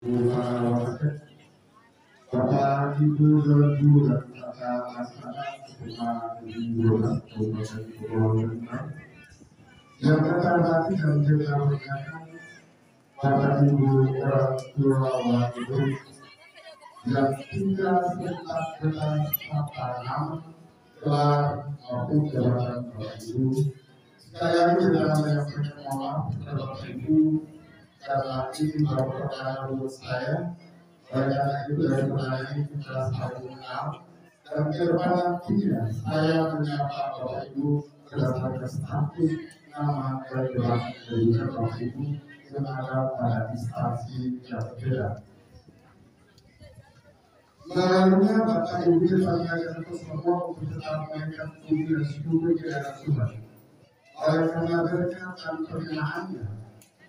Bapak Ibu guru dan kakak masyarakat semua ibu dan bapak yang terhormati dan juga muliakan Bapak Ibu orang tua wanita yang tinggal sekitar dengan tanam kelar maupun jabatan Bapak Ibu. Sekali lagi kita menyampaikan mohon maaf kepada Bapak Ibu karena ini baru pertama menurut saya. Oleh karena itu dari pertanyaan ini kita saling mengenal dan ke depan nantinya saya menyapa Bapak Ibu berdasarkan status nama dari Bapak Ibu yang ada pada instansi yang berbeda. Melalui Bapak Ibu kami akan terus semua untuk tetap menaikkan puji dan syukur ke daerah Tuhan. Oleh karena berkat dan perkenaannya,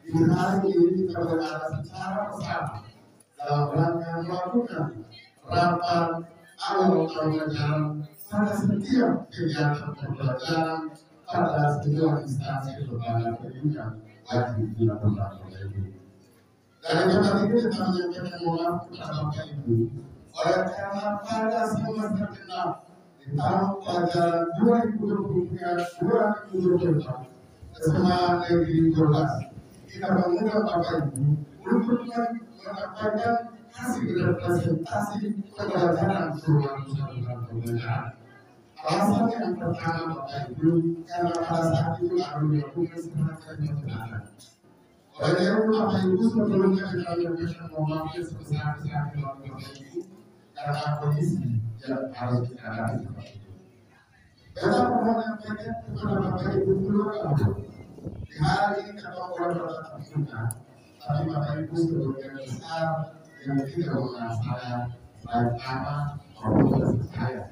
di hari ini kita berada secara bersama dalam rangka melakukan rapat awal tahun ajaran pada setiap kegiatan pembelajaran pada sebuah instansi lembaga pendidikan wajib dilakukan oleh Ibu. Dari tempat ini kita menyampaikan mohon kepada Bapak Ibu. Oleh karena pada semester genap di tahun pelajaran 2023-2024 SMA Negeri 12 kita mengundang Bapak Ibu untuk menyampaikan hasil representasi pembelajaran seluruh Nusantara pembelajaran. Alasan yang pertama Bapak Ibu karena pada saat itu baru dilakukan serangkaian pembelajaran. Oleh itu Bapak Ibu sebelumnya kita menyampaikan mohon maaf sebesar-besarnya Bapak Ibu karena kondisi yang harus dihadapi seperti itu. Kita mohon menyampaikan kepada Bapak Ibu dulu di hari ini kita mulai bertatap muka, tapi Bapak Ibu sebelumnya besar yang tidak mengenal saya, baik nama maupun saya.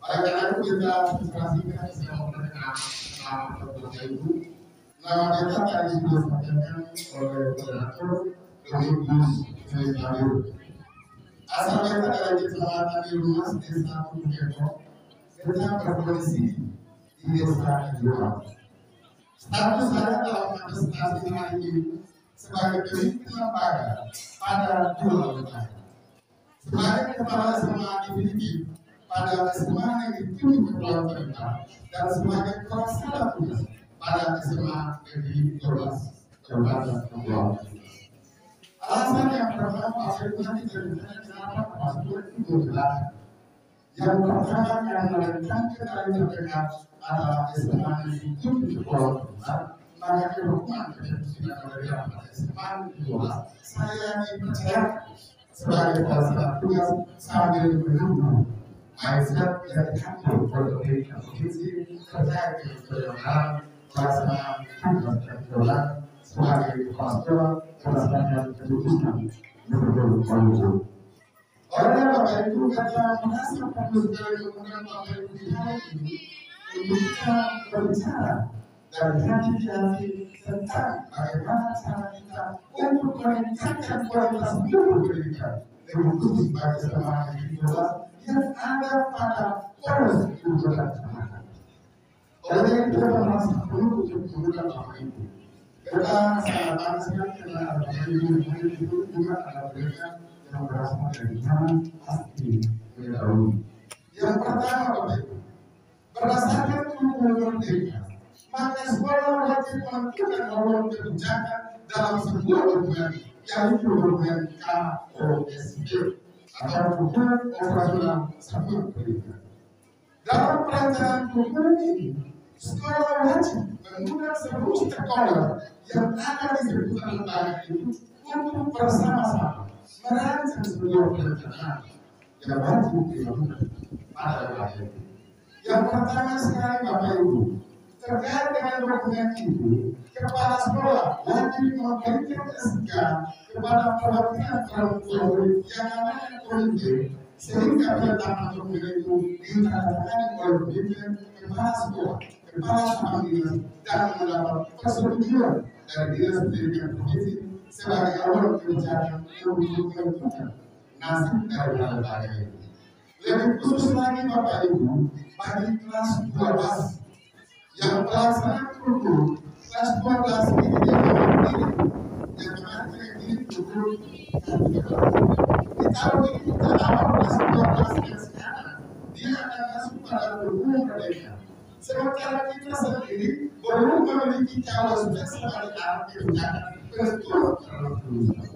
Oleh karena itu kita perhatikan saya memperkenalkan nama Bapak Ibu. Nama kita tadi sudah disampaikan oleh moderator Domingus Februari. Asal kita dari Kecamatan Ilmuas Desa Kumbeko, kita berkondisi di Desa Kedua. Status saya dalam kontestasi hari ini sebagai pemimpin lembaga pada 2 lembaga. Sebagai kepala SMA Divisi pada SMA Negeri 7 Kepulauan Seribu dan sebagai pelaksana tugas pada SMA Negeri 12 Kabupaten Kepulauan Seribu. Alasan yang pertama saya nanti ceritakan kenapa masuk itu jelas. Yang pertama yang melanjutkan dari terdekat adalah SMA Negeri 7 Kepulauan Seribu. Maka kehubungan kepentingan oleh pada SMA Negeri 12 saya dipercayakan sebagai pelaksana tugas sambil menunggu mindset yang diambil oleh provinsi terkait dengan penyelenggaraan pelaksanaan tugas dan kelola sebagai kepala sekolah berdasarkan keputusan Gubernur Palu. Oleh Bapak Ibu kata merasa perlu sekali mengundang Bapak Ibu di hari ini untuk kita berbicara dan hati-hati tentang bagaimana cara kita untuk meningkatkan kualitas mutu pendidikan lebih khusus bagi SMA Negeri 12 yang ada pada poros kejuruteraan masyarakat. Oleh itu kita merasa perlu untuk mengundang Bapak Ibu. Kita sangat sekali karena Bapak Ibu itu juga ada mereka yang berasal dari zaman asli terdahulu. Yang pertama Bapak Ibu, berdasarkan Undang-Undang Merdeka, maka sekolah wajib menentukan norma kebijakan dalam sebuah dokumen, yaitu dokumen KOSP atau Dokumen Operasional Satuan Pendidikan. Dalam perancangan dokumen ini, sekolah wajib menggunakan seluruh stakeholder yang ada di sekitar lembaga itu untuk bersama-sama merancang sebuah perencanaan yang wajib dilakukan pada lembaga itu. Yang pertama sekali Bapak Ibu, terkait dengan dokumen itu, kepala sekolah wajib memberikan SK kepada perwakilan perempuan yang namanya komite, sehingga penetapan dokumen itu ditandatangani oleh pimpinan kepala sekolah, kepala staf dinas, dan mendapat persetujuan dari dinas pendidikan provinsi sebagai awal kebijakan untuk menentukan nasib dari lembaga itu. Lebih khusus lagi Bapak Ibu, bagi kelas 12 yang pelaksanaan kurikulum kelas 12 ini yang kemarin ini cukup kalau kita awal sebuah kelas yang sekarang, dia akan masuk pada hukum mereka. Sementara kita sendiri belum memiliki cara sukses sebagai alat kebijakan betul dalam perusahaan.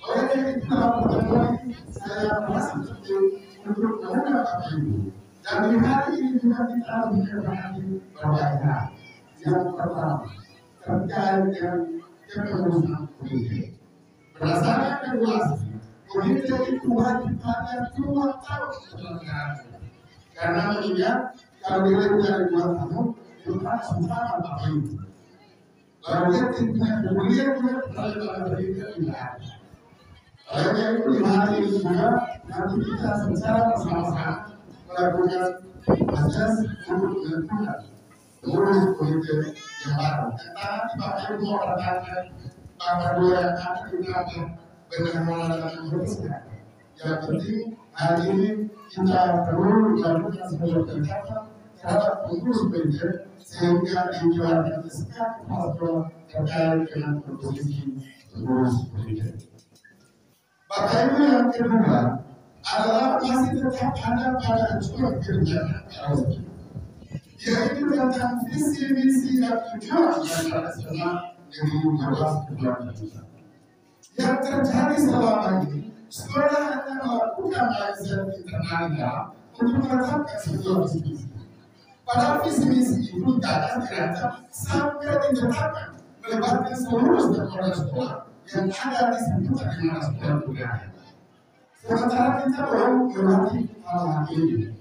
Oleh karena itu dalam pertemuan ini saya merasa penting untuk mengundang Bapak Ibu. Dan di hari ini juga kita harus memperhatikan berbagai hal. Yang pertama terkait dengan kepengurusan politik. Berdasarkan regulasi, komite itu wajib ada 2 tahun penyelenggaraan. Karena mengingat kalau lebih dari 2 tahun itu harus sama Bapak Ibu. Lalu dia tidak kemudian juga perjalanan pendidikan tidak ada. Oleh itu di hari ini juga nanti kita secara bersama-sama melakukan proses untuk menentukan pengurus komite yang baru. Karena Bapak Ibu mau bertanya bahwa 2 yang ada kita benar-benar dalam berusaha. Yang penting hari ini kita perlu melakukan sebuah pendekatan terhadap pengurus komite sehingga dikeluarkan SK paspor terkait dengan komposisi pengurus komite. Bapak Ibu yang kedua adalah masih tetap ada pada acuan kebijakan LSP, yaitu tentang visi misi dan tujuan yang nasional yang 2022. Yang terjadi selama ini, sekolah akan melakukan riset internal untuk menetapkan sebuah visi misi. Padahal visi misi itu tidak dirancang sampai ditetapkan melibatkan seluruh stakeholder sekolah yang ada di sekitar di mana sekolah berada. Sementara kita belum melatih hal ini.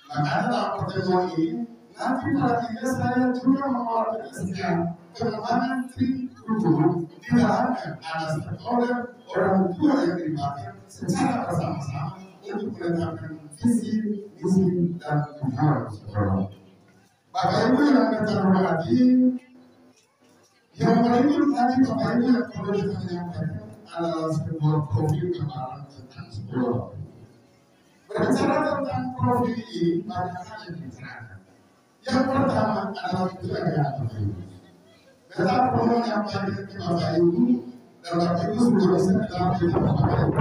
Makanya dalam pertemuan ini nanti perhatinya saya juga mengeluarkan sekian pengembangan tim guru di dalamnya ada stakeholder orang tua yang dilibatkan secara bersama-sama untuk menetapkan visi, misi, dan tujuan sekolah. Bapak Ibu yang kita hormati, yang berikut tadi Bapak Ibu yang perlu kita menyampaikan adalah sebuah profil gambaran tentang sekolah. Berbicara tentang profil ini banyak hal yang dibicarakan. Yang pertama adalah keluarga Bapak Ibu. Kita perlu menyampaikan ke Bapak Ibu dan Bapak Ibu sudah bisa dalam hidup Bapak Ibu.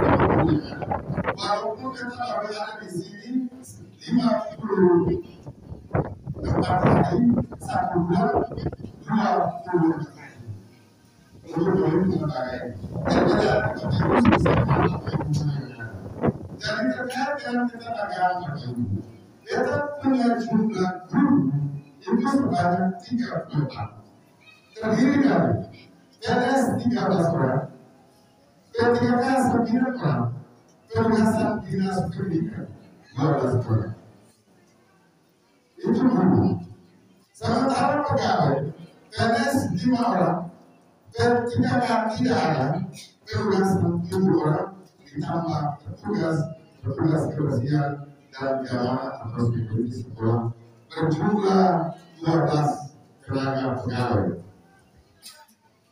Walaupun kita berada di sini 50 tempat hari 1 bulan 20 hari. Untuk berbagai jadi terkait dengan ketenagaan Bapak Ibu, kita punya jumlah guru itu sebanyak 34. Terdiri dari PNS 13 orang, P3K 9 orang, penugasan dinas pendidikan 12 orang. Itu guru. Sementara pegawai PNS 5 orang, P3K tidak ada, penugasan 7 orang, ditambah petugas kebersihan dan keamanan atau security sekolah berjumlah 12 tenaga pegawai.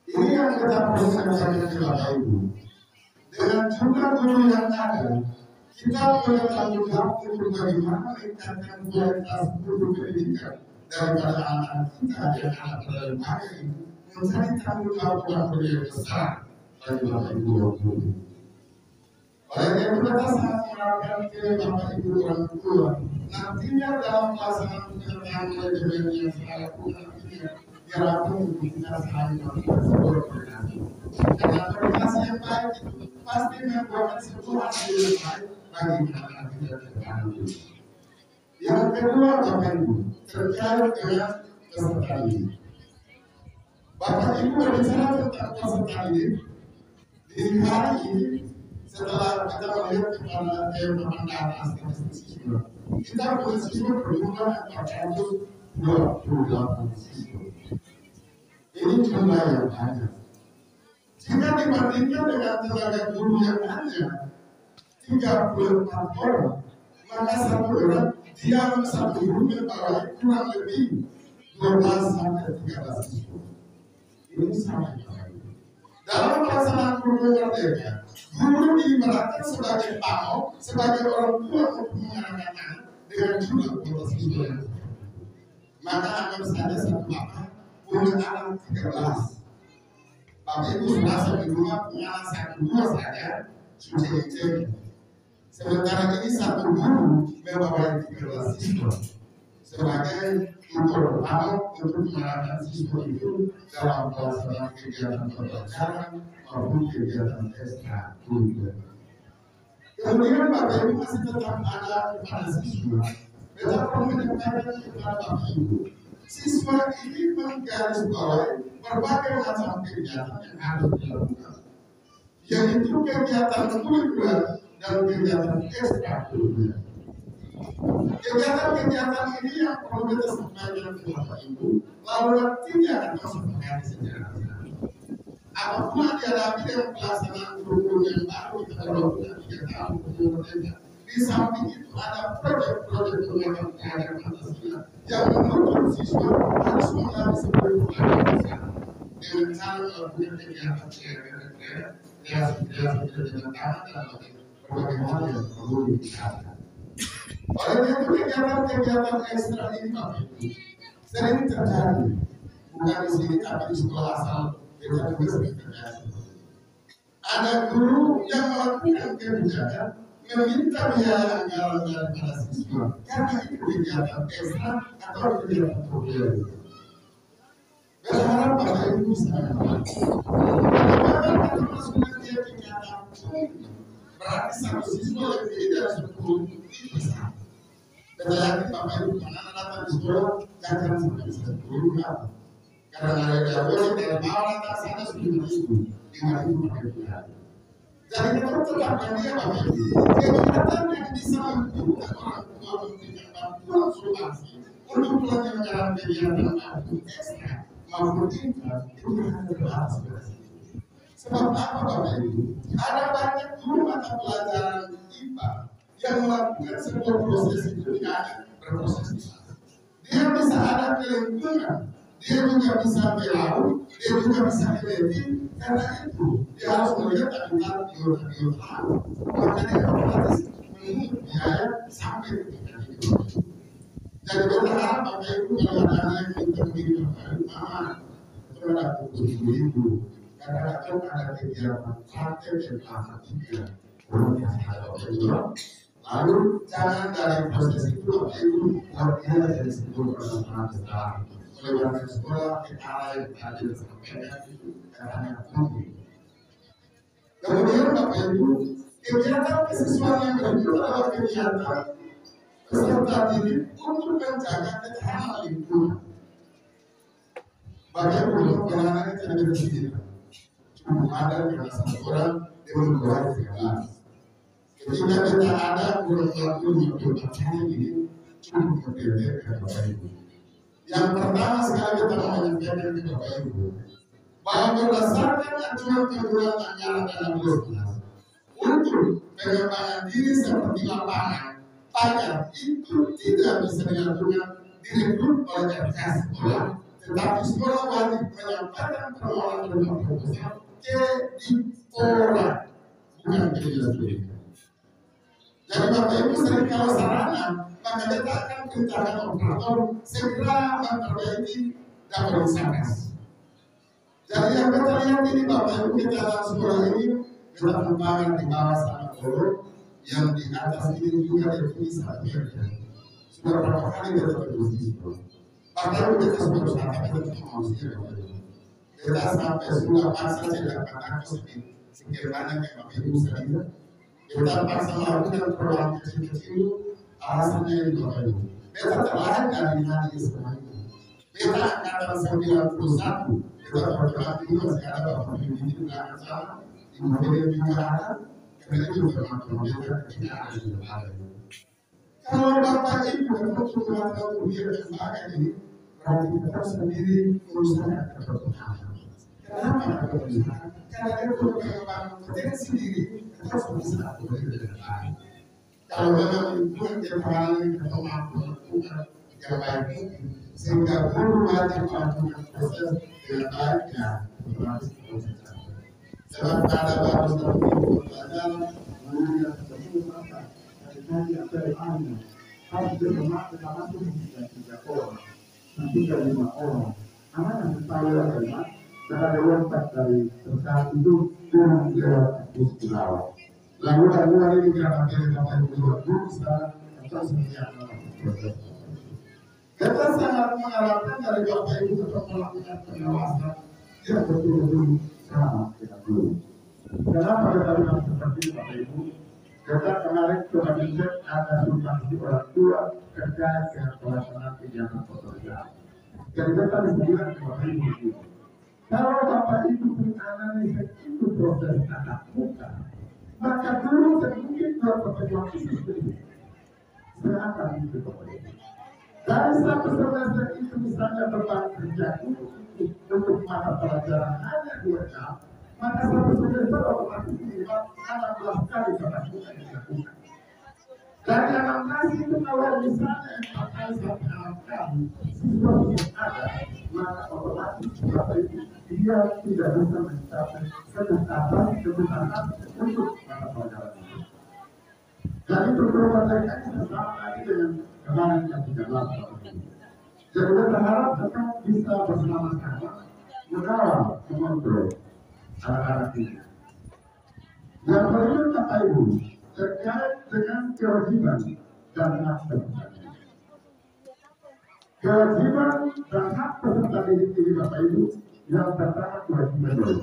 Ini yang kita perlu sampaikan ke Bapak Ibu. Dengan jumlah guru yang ada, kita punya tanggung jawab untuk bagaimana meningkatkan kualitas guru pendidikan daripada anak-anak kita yang ada pada lembaga ini menjadi tanggung jawab yang besar bagi Bapak Ibu yang guru. Oleh karena kita sangat mengharapkan ke Bapak Ibu orang tua nantinya dalam pelaksanaan penyelenggaraan manajemen yang saya lakukan nantinya diharapkan kita saling melakukan sebuah koordinasi. Karena koordinasi yang baik itu pasti membuat sebuah hasil yang baik bagi anak-anak kita ke depan. Yang kedua Bapak Ibu terkait dengan peserta didik. Bapak Ibu berbicara tentang peserta didik di hari ini. Setelah kita melihat kepada data statistik kita punya siswa berjumlah 428 siswa. Ini jumlah yang banyak. Jika dibandingkan dengan tenaga guru yang hanya 34 orang, maka satu orang diam satu guru membawahi kurang lebih 12 sampai 13 siswa. Ini sangat baik. Dalam pelaksanaan program merdeka, guru diibaratkan sebagai pamong, sebagai orang tua untuk mengarahkan anak dengan jumlah kuota siswa yang banyak. Maka akan saja satu bapak punya anak 13. Bapak Ibu serasa di rumah punya satu dua saja suci. Sementara ini satu guru membawa 13 siswa sebagai tutor utama untuk mengarahkan siswa itu dalam pelaksanaan kegiatan pembelajaran maupun kegiatan ekstrakurikuler. Kemudian Bapak Ibu masih tetap ada kepada siswa. Betapa menyampaikan kepada Bapak Ibu, siswa ini menggarisbawahi berbagai macam kegiatan yang harus dilakukan, yaitu kegiatan kurikuler dan kegiatan ekstrakurikuler. Kegiatan-kegiatan ini yang perlu kita sampaikan ke Bapak Ibu, lalu tidak akan masuk menjadi sejarah. Apapun yang dihadapi dengan pelaksanaan kurikulum yang baru kita lakukan 3 tahun kemudian, di samping itu ada proyek-proyek pengembangan keadaan Pancasila yang menuntut siswa harus mengalami sebuah pelajaran dengan cara melakukan kegiatan kreasi dengan tangan dan berbagai hal yang perlu dilakukan. Oleh itu kegiatan-kegiatan ekstra ini Bapak Ibu sering terjadi bukan di sini tapi di sekolah asal kita juga sering terjadi. Ada guru yang melakukan kebijakan meminta biaya anggaran daripada siswa karena itu kegiatan ekstra atau kegiatan populer. Berharap Bapak Ibu bisa mengerti. Bagaimana kita masukkan dia kegiatan berarti satu siswa yang tidak 10 bisa. Kita yakin Bapak Ibu karena datang di sekolah jangan sampai 10 apa. Karena ada boleh dari bawah datang sana 10.000, 5.000 per bulan. Jadi kita tetap dia Bapak Ibu. Kegiatan yang bisa membuka orang tua memberikan bantuan solusi untuk penyelenggaraan kegiatan maupun ekstra maupun intra itu harus terbatas. Sebab apa Bapak Ibu? Ada banyak guru mata pelajaran IPA yang melakukan sebuah proses itu tidak berproses di sana. Dia bisa ada ke lingkungan, dia juga bisa ke laut, dia juga bisa ke leti. Karena itu dia harus melihat akibat biota laut. Maka dia otomatis menunggu biaya sampai ke tingkat itu. Jadi berharap Bapak Ibu kalau ada yang minta begini Bapak Ibu, mama itu ada 70.000. Kadang-kadang ada kegiatan praktek dan praktika lalu jangan dari proses itu Bapak Ibu artinya dari sebuah persoalan besar melewati sekolah ke arah yang tadi disampaikan itu karena penting. Kemudian Bapak Ibu kegiatan kesiswaan yang kedua adalah kegiatan peserta didik untuk menjaga ketahanan lingkungan. Bapak Ibu penanganannya tidak bersendirian. Ada karena satu orang dia membuat segala. Ketika kita ada kurang lebih 20 tahun ini cukup memperlihatkan Bapak Ibu. Yang pertama sekali kita mau menyampaikan ke Bapak Ibu bahwa berdasarkan aturan peraturan anggaran dalam 12 untuk pengembangan diri seperti lapangan pajak itu tidak bisa dilakukan direkrut oleh RK sekolah, tetapi sekolah wajib menyampaikan permohonan berupa proposal ke Dipora bukan ke Dinas Pendidikan. Jadi Bapak Ibu sering kalau sarana maka kita akan perintahkan operator segera memperbaiki dapur sakas. Jadi yang kita lihat ini Bapak Ibu kita dalam sekolah ini kita membangun di bawah sana kolom yang di atas ini juga definisi meter. Sudah berapa kali kita terus di situ. Bapak Ibu kita sudah berusaha kita manusia Bapak Ibu. Kita sampai sudah paksa tidak katakan sekian banyak yang Bapak Ibu saja. Kita paksa melakukan perubahan kecil-kecil alasannya itu Bapak Ibu. Kita terlahir dari hati semua itu. Kita angkatan 91. Kita perkembangan itu masih ada Bapak Ibu di belakang sana. Di mobil juga ada. Karena itu teman-teman kita ketika ada di belakang. Kalau Bapak Ibu untuk melakukan kuliah yang baik ini, berarti kita sendiri urusan yang terpertahankan. Kenapa berusaha? Karena dia perlu mengembangkan potensi diri, kita harus bisa aktif dengan baik. Kalau memang lingkungan keamanan atau mampu melakukan yang baik mungkin, sehingga guru wajib melakukan proses dengan baik ya, otomatis proses. Sebab ada baru satu minggu pelajaran, guru yang ketemu apa? Tadi apa yang ada? Harus bersemangat itu 3 orang, nanti 5 orang. Anak yang tahu adalah Karena lompat dari pesawat itu turun lewat bus pesawat. Lalu ini karena dari Bapak Ibu bisa atau sekian proses. Kita sangat mengharapkan dari Bapak Ibu tetap melakukan pengawasan yang betul-betul sama dengan dulu. Kenapa kita bilang seperti itu Bapak Ibu? Kita kemarin coba dicek ada substansi orang tua terkait dengan pelaksanaan kegiatan pekerjaan. Jadi kita disebutkan ke Bapak Ibu. Kalau Bapak Ibu menganalisa itu proses tatap muka, maka dulu mungkin buat pertemuan khusus ini. Saya akan itu Bapak Ibu. Dari satu semester itu misalnya beban kerja untuk mata pelajaran hanya 2 jam, maka satu semester otomatis minimal 16 kali tatap muka yang dilakukan. Dari 16 itu kalau misalnya 4 kali sampai 6 kali siswa tidak ada, maka otomatis Bapak Ibu dia tidak bisa mencapai kesempatan untuk mata pelajaran itu. Dan itu berbandingkan sama lagi dengan kemarin yang 13. Jadi kita berharap tetap bisa bersama-sama mengawal, mengontrol anak-anak ini. Yang perlu Bapak Ibu terkait dengan kewajiban dan hak peserta didik. Kewajiban dan hak peserta didik ini Bapak Ibu, yang pertama kewajiban dulu.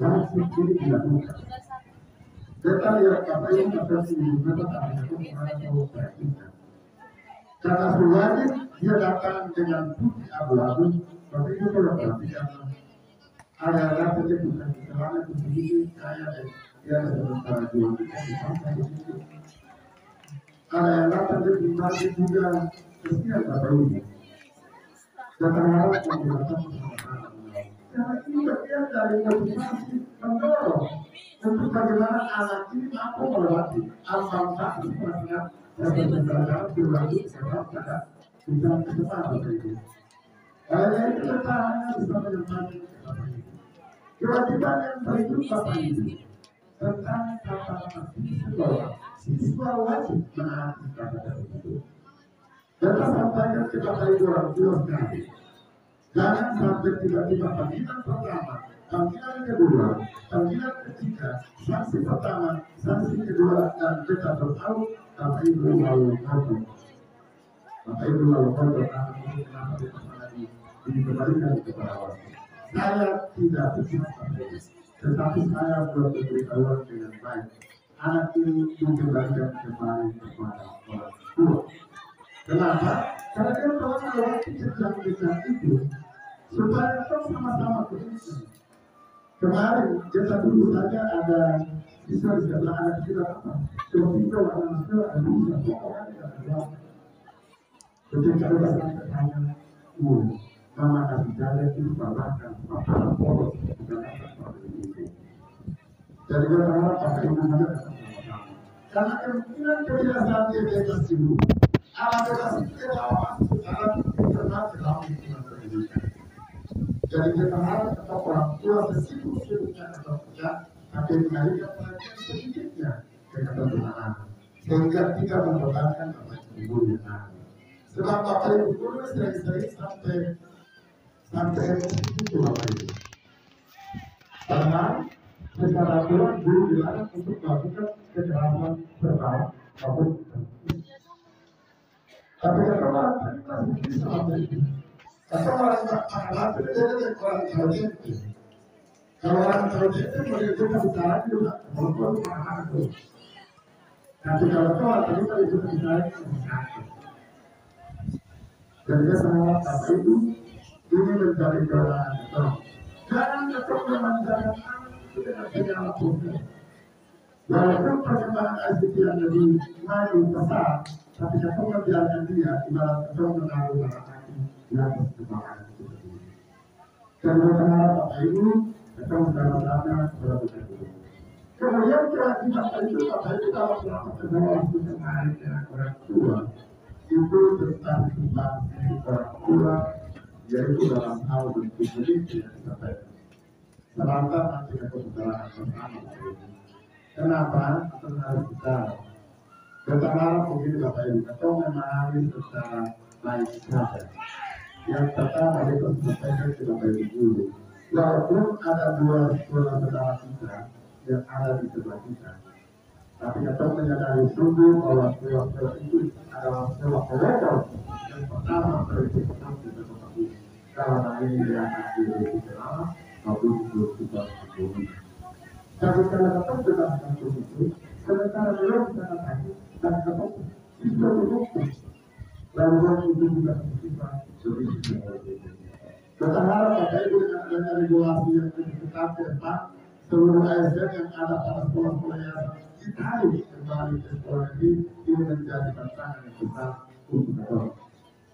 Wajib ini dilakukan. Kita lihat Bapak Ibu seperti ini, karena wajib dia datang dengan putih abu-abu, Bapak Ibu kalau perhatikan ada penyebutan selama itu kayak ya sementara jual kita di pantai itu. Ada yang datang di masjid juga kesian Bapak Ibu. Datang harap menggunakan bersama-sama. Karena ini bagian dari motivasi mendorong untuk bagaimana anak ini mampu melewati ambang batas sebenarnya dan belajar berlaku sebab pada bisa kecepatan Bapak Ibu. Oleh itu kita hanya bisa menyempatkan Bapak Ibu. Kewajiban yang berikut Bapak Ibu tentang kata-kata siswa wajib menaati kata-kata itu. Kita sampaikan ke Bapak Ibu orang tua sekali. Jangan sampai tiba-tiba panggilan pertama, panggilan kedua, panggilan ketiga, sanksi pertama, sanksi kedua, dan kita tahu Bapak Ibu lalu kotor. Bapak Ibu lalu kotor karena ini kenapa dikembalikan kepada Allah. Saya tidak bersalah, tetapi saya berberitahuan dengan baik. Anak ini dikembalikan kembali kepada orang tua. Kenapa? Karena dia telah melewati jenjang itu supaya kita sama-sama berusaha. Kemarin kita dulu saja ada bisa di sebelah anak kita apa? Coba kita anak kita ada bisa pokoknya tidak ada. Ketika kita sampai tanya, mama kasih jalan itu babakan apa polos bukan apa itu. Jadi kita harap Bapak Ibu ada sama-sama. Karena kemungkinan kebiasaan dia bebas dulu. Alat bebas itu kita awasi secara internal ke dalam lingkungan pendidikan. Jadi kita harap tetap orang tua sesibuk-sibuknya atau kerja, tapi mengalihkan perhatian sedikitnya ke ketentuan sehingga tidak membebankan Bapak Ibu yang ada. Sebab Bapak Ibu dulu sering-sering sampai itu Bapak Ibu. Karena secara aturan guru dilarang untuk melakukan kekerasan verbal maupun tapi kalau kita bisa itu. Kalau orang anak itu orang Jawa kalau orang Jawa itu kita bicara juga walaupun anak itu. Tapi kalau kita itu bicara jadi semua Bapak Ibu ini menjadi kewenangan kita. Jangan tetap memanjakan anak dengan segala proses. Walaupun perkembangan ICT yang lebih maju besar, tapi kita membiarkan dia ibarat kita menaruh anak di atas kepala itu sendiri. Dan berharap Bapak Ibu kita mendapatkannya berbeda. Kemudian kewajiban itu Bapak Ibu kalau selama kedua waktu kemarin dengan orang tua itu tentang sumbangsi orang tua, yaitu dalam hal bentuk pendidikan yang disampaikan. Selama nanti ada pembelajaran bersama. Kenapa? Karena harus kita berharap mungkin Bapak Ibu atau memahami secara baik saja. Yang pertama itu sampaikan ke Bapak Ibu dulu Walaupun ada dua sekolah saudara kita yang ada di sebelah kita, tapi kita menyadari sungguh bahwa sekolah itu adalah sekolah pokok yang pertama terdekat di tempat ini. Karena ini dia akan dikenal maupun kita sebelumnya. Tapi kalau kita berdasarkan itu, sementara belum kita katakan dan kita bisa berhukum. Lalu itu juga kita lebih. Kita harap Bapak Ibu dengan regulasi yang lebih ketat ke depan, seluruh ASN yang ada pada sekolah-sekolah yang ditarik kembali ke sekolah ini menjadi tantangan yang besar untuk kita.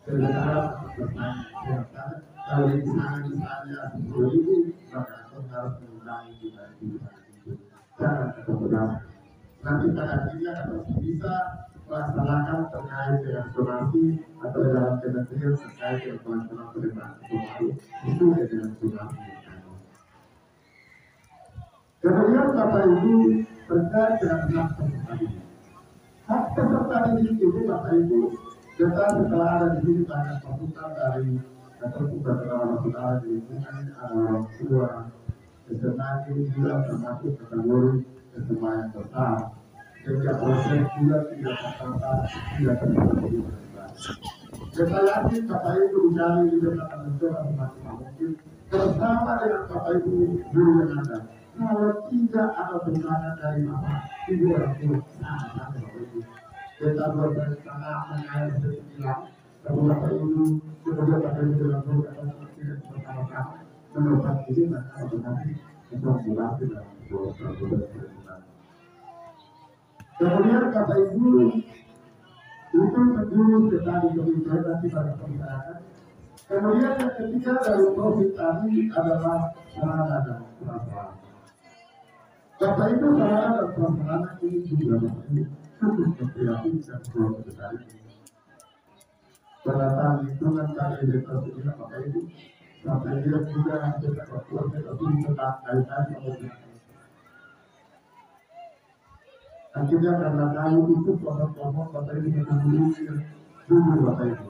Jadi kita harap bertanya, kalau misalnya 10.000, maka kita harus mengurangi juga di sana itu. Jangan kemudian nanti pada akhirnya kita bisa melaksanakan terkait dengan donasi atau dalam kementerian terkait dengan pelaksanaan penerimaan kembali itu dengan donasi. Kemudian Bapak Ibu terkait dengan hak peserta didik. Hak peserta didik itu Bapak Ibu kita setelah ada di sini banyak masukan dari ataupun beberapa saudara di lingkungan adalah dua SMA ini juga termasuk kategori SMA yang besar. Sehingga proses juga tidak terbatas, tidak terbatas. Kita yakin Bapak Ibu mencari juga akan mencoba semaksimal mungkin bersama dengan Bapak Ibu guru yang ada. Kalau tidak ada benangan dari Bapak Ibu orang tua, sama Bapak Ibu. Kita bersama mengalir sekitar, kalau Bapak Ibu kemudian Bapak Ibu dalam guru atau tidak bersama-sama mendapat izin dan kalau nanti kita berlatih dalam proses. Kemudian Bapak Ibu itu menjurus ke tadi kebijakan nanti pada pembicaraan. Kemudian yang ketiga dari profit tadi adalah sarana dan prasarana. Bapak Ibu sarana dan prasarana ini juga cukup berkreatif dan besar. Penataan lingkungan kali identitas ini Bapak Ibu sampai dia juga kita berkuat tapi tetap kaitan dengan akhirnya karena kayu itu pokok-pokok Bapak Ibu mengambilnya dulu Bapak Ibu.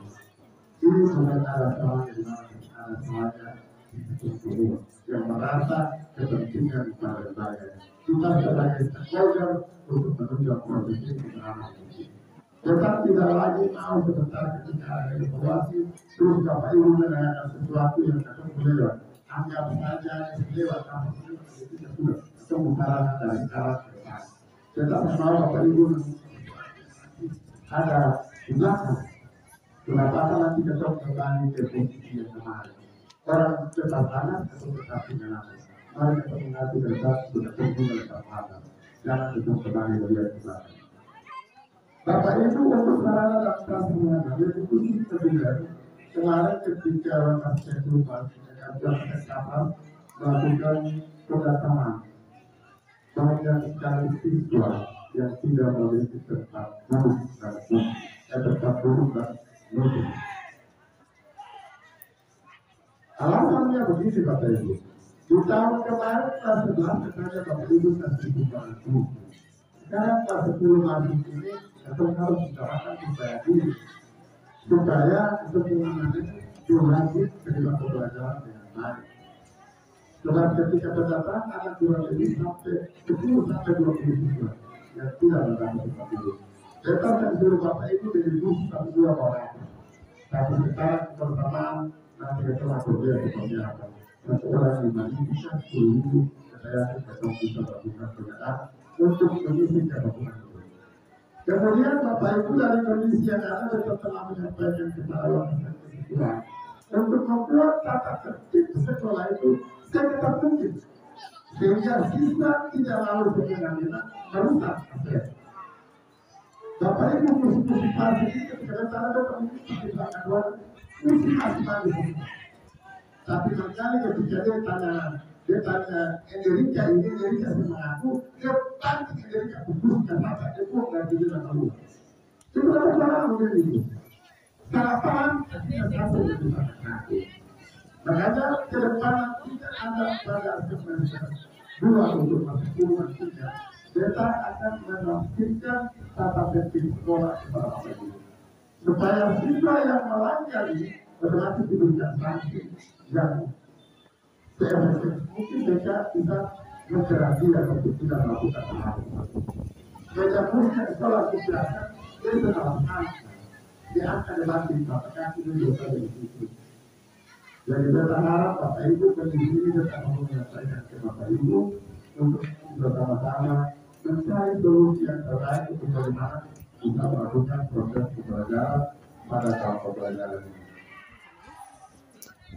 Ini bukan ada salahnya di mana ada salahnya itu yang merasa kepentingan pada saya. Kita sebagai stakeholder untuk menunjukkan proses ini bersama. Tetap tidak lagi mau sebentar ketika ada evaluasi terus Bapak Ibu menanyakan sesuatu yang akan melewat. Anggap saja lewat apa itu sudah kemudahan dari cara depan. Tetap mau Bapak Ibu ada di belakang. Kenapa nanti kita kembali ke posisi yang kemarin? Orang tetap panas atau tetap tinggal. Mari kita mengatur tetap sudah kumpul tetap panas. Jangan tetap kembali melihat ke belakang. Bapak Ibu untuk sarana dan prasarana itu kita dengar kemarin ketika Bapak Sekretariat dengan kapal melakukan kedatangan banyak sekali siswa yang tidak memiliki tempat duduk dan tempat duduk dan duduk. Alasannya begini Bapak Ibu. Di tahun kemarin kelas 11 katanya Bapak Ibu kasih buku. Sekarang kelas 10 masuk ini atau harus diterapkan supaya dulu supaya untuk mengambil durasi ketika pembelajaran dengan baik. Sebab ketika pendataan akan kurang lebih sampai 10 sampai 20 siswa yang tidak mendapat tempat duduk. Tetap yang suruh Bapak Ibu dari 2 orang. Tapi sekarang persamaan nanti kita berbeda seperti apa. Satu orang dibanding bisa 10.000 saya tetap bisa lakukan pendataan untuk mengisi kebutuhan. Kemudian Bapak Ibu dari kondisi yang ada tetap telah menyampaikan kepada orang tua untuk membuat tata tertib sekolah itu seketat mungkin sehingga siswa tidak lalu dengan merusak aset. Bapak Ibu mesti pasti ketika ada komunikasi di belakang luar mesti masih. Tapi sekali ketika dia tanya Enderika mengaku dia pasti Enderika khusus karena dia pun nggak jadi lalu. Itu ada salah mungkin itu. Salah paham artinya satu dari mengaku. Makanya ke depan tidak ada pada sebenarnya dua untuk masuk tiga. Kita akan menampilkan tata tertib sekolah kepada Bapak Ibu. Supaya siswa yang melanggar ini otomatis diberikan sanksi yang mungkin mereka bisa menjerat dia untuk tidak melakukan hal itu. Mereka punya sekolah kesehatan, dia mengalami dia akan dibantu apakah itu juga dari situ. Jadi saya berharap Bapak Ibu pendidik tetap menyampaikan ke Bapak Ibu untuk bersama-sama mencari solusi yang terbaik untuk bagaimana kita melakukan proses pembelajaran pada tahun pembelajaran ini.